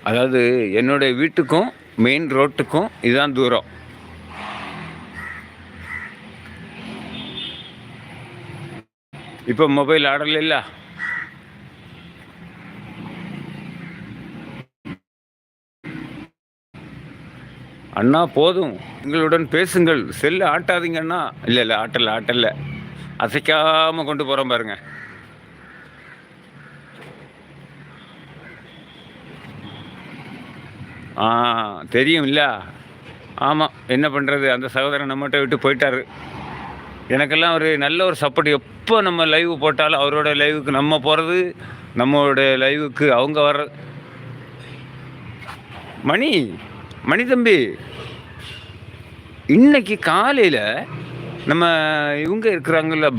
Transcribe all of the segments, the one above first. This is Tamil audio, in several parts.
அதாவது என்னுடைய வீட்டுக்கும் மெயின் ரோட்டுக்கும் இதுதான் தூரம். இப்போ மொபைல் ஆடல. அண்ணா போதும், எங்களுடன் பேசுங்கள், செல்லு ஆட்டாதீங்க அண்ணா. இல்லை ஆட்டல அசைக்காமல் கொண்டு போகிறோம் பாருங்க. தெரியும் இல்லை? ஆமாம், என்ன பண்ணுறது, அந்த சகோதரன் நம்மகிட்ட விட்டு போயிட்டாரு. எனக்கெல்லாம் ஒரு நல்ல ஒரு சப்போர்ட். எப்போ நம்ம லைவ் போட்டாலும் அவரோட லைவுக்கு நம்ம போகிறது, நம்மளோட லைவுக்கு அவங்க வர்றது. மணி தம்பி, இன்னைக்கு காலையில் நம்ம இவங்க இருக்கிறாங்கல்ல,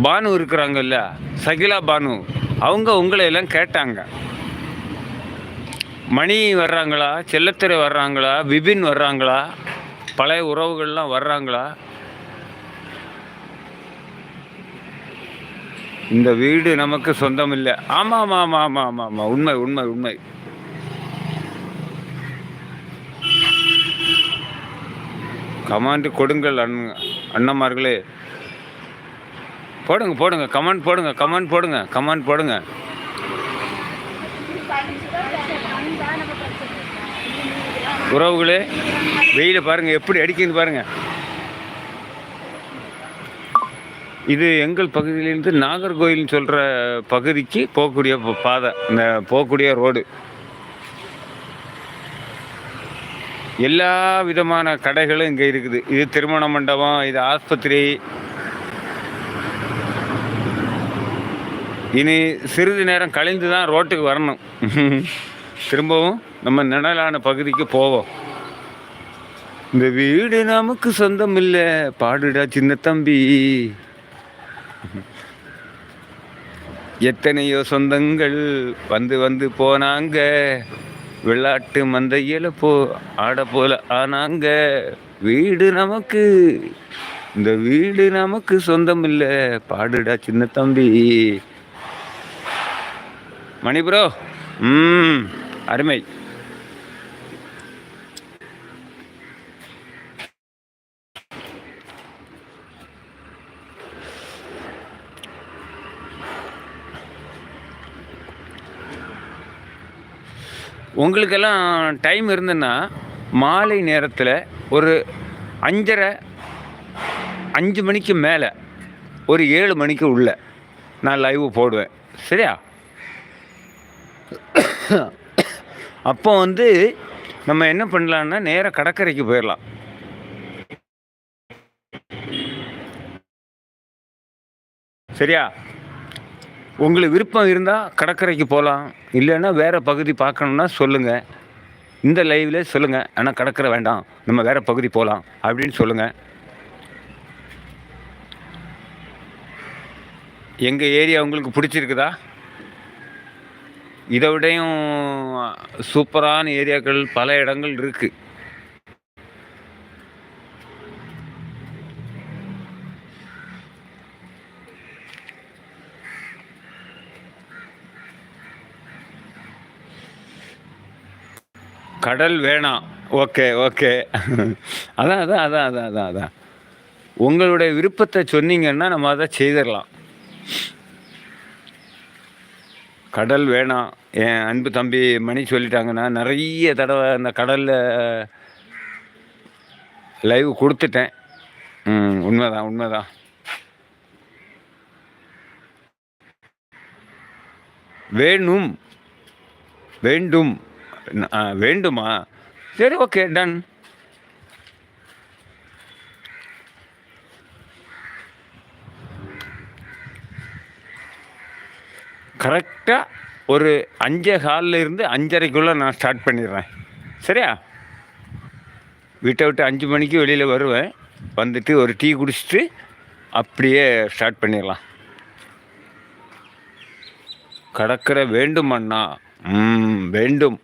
பானு இருக்கிறாங்கல்ல, சகிலா பானு, அவங்க உங்களை எல்லாம் கேட்டாங்க. மணி வர்றாங்களா, செல்லத்துறை வர்றாங்களா, விபின் வர்றாங்களா, பழைய உறவுகள்லாம் வர்றாங்களா? இந்த வீடு நமக்கு சொந்தம் இல்லை. ஆமாம் ஆமாம் ஆமாம் ஆமாம் ஆமாம், உண்மை உண்மை உண்மை. கமாண்ட் கொடுங்கள் அண்ணமார்களே, போடுங்க கமெண்ட் போடுங்க. உறவுகளே, வெயில பாருங்க எப்படி அடிக்குன்னு பாருங்க. இது எங்கள் பகுதியிலேருந்து நாகர்கோயில்னு சொல்கிற பகுதிக்கு போகக்கூடிய பாதை, இந்த போகக்கூடிய ரோடு. எல்லா விதமான கடைகளும் இங்கே இருக்குது. இது திருமண மண்டபம், இது ஆஸ்பத்திரி. இனி சிறிது நேரம் கழிந்து தான் ரோட்டுக்கு வரணும். திரும்பவும் நம்ம நிழலான பகுதிக்கு போவோம். இந்த வீடு நமக்கு சொந்தம் இல்லை, பாடுடா சின்ன தம்பி. எத்தனையோ சொந்தங்கள் வந்து போனாங்க, விளையாட்டு மந்தையில ஆட போல ஆனாங்க. வீடு நமக்கு, இந்த வீடு நமக்கு சொந்தம் இல்லை, பாடுடா சின்ன தம்பி. மணி ப்ரோ, அருமை. உங்களுக்கெல்லாம் டைம் இருந்ததுன்னா மாலை நேரத்தில் ஒரு 5 மணிக்கு மேலே ஒரு 7 மணிக்கு உள்ள நான் லைவ் போடுவேன், சரியா? அப்போ நம்ம என்ன பண்ணலான்னா நேராக கடற்கரைக்கு போயிடலாம். சரியா? உங்களுக்கு விருப்பம் இருந்தால் கடற்கரைக்கு போகலாம், இல்லைன்னா வேறு பகுதி பார்க்கணுன்னா சொல்லுங்கள். இந்த லைவில் சொல்லுங்கள், ஆனால் கடற்கரை வேண்டாம், நம்ம வேறு பகுதி போகலாம் அப்படின்னு சொல்லுங்கள். எங்கள் ஏரியா உங்களுக்கு பிடிச்சிருக்குதா? இதை விடையும் சூப்பரான ஏரியாக்கள் பல இடங்கள் இருக்குது. கடல் வேணாம், ஓகே. அதான் உங்களுடைய விருப்பத்தை சொன்னீங்கன்னா நம்ம அதை செய்திடலாம். கடல் வேணாம், என் அன்பு தம்பி மணி சொல்லிட்டாங்கன்னா, நிறைய தடவை அந்த கடலில் லைவ் கொடுத்துட்டேன். உண்மைதான். வேண்டுமா? சரி, ஓகே, டன். கரெக்டாக ஒரு 5:15 5:30 நான் ஸ்டார்ட் பண்ணிடுறேன், சரியா? வீட்டை விட்டு 5 மணிக்கு வெளியில் வருவேன். வந்துட்டு ஒரு டீ குடிச்சிட்டு அப்படியே ஸ்டார்ட் பண்ணிடலாம். கடற்கரை வேண்டும் அண்ணா, வேண்டும்.